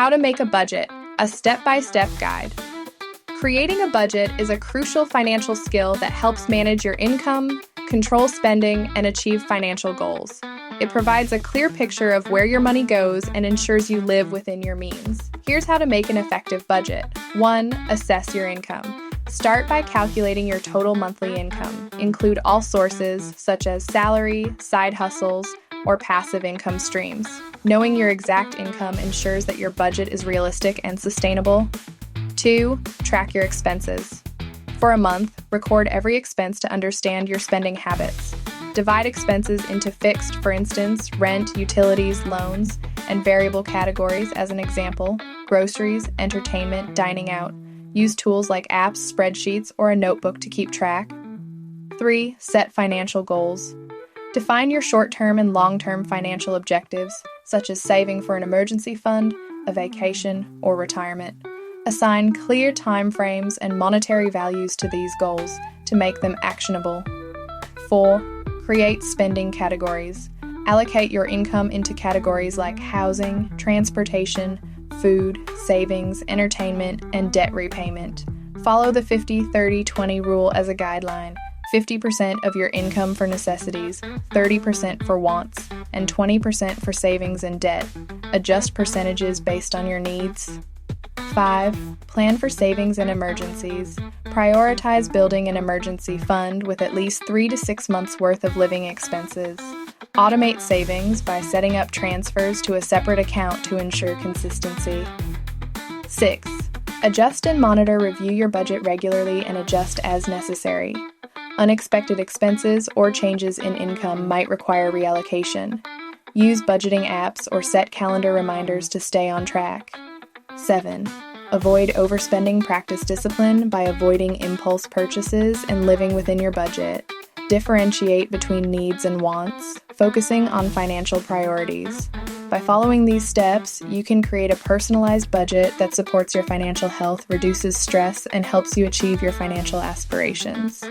How to make a budget, a step-by-step guide. Creating a budget is a crucial financial skill that helps manage your income, control spending, and achieve financial goals. It provides a clear picture of where your money goes and ensures you live within your means. Here's how to make an effective budget. 1. Assess your income. Start by calculating your total monthly income. Include all sources, such as salary, side hustles, or passive income streams. Knowing your exact income ensures that your budget is realistic and sustainable. 2. Track your expenses. For a month, record every expense to understand your spending habits. Divide expenses into fixed, for instance, rent, utilities, loans, and variable categories, as an example, groceries, entertainment, dining out. Use tools like apps, spreadsheets, or a notebook to keep track. 3. Set financial goals. Define your short-term and long-term financial objectives, such as saving for an emergency fund, a vacation, or retirement. Assign clear time frames and monetary values to these goals to make them actionable. 4. Create spending categories. Allocate your income into categories like housing, transportation, food, savings, entertainment, and debt repayment. Follow the 50-30-20 rule as a guideline. 50% of your income for necessities, 30% for wants, and 20% for savings and debt. Adjust percentages based on your needs. 5. Plan for savings and emergencies. Prioritize building an emergency fund with at least 3 to 6 months' worth of living expenses. Automate savings by setting up transfers to a separate account to ensure consistency. 6. Adjust and review your budget regularly and adjust as necessary. Unexpected expenses or changes in income might require reallocation. Use budgeting apps or set calendar reminders to stay on track. 7. Avoid overspending. Practice discipline by avoiding impulse purchases and living within your budget. Differentiate between needs and wants, focusing on financial priorities. By following these steps, you can create a personalized budget that supports your financial health, reduces stress, and helps you achieve your financial aspirations.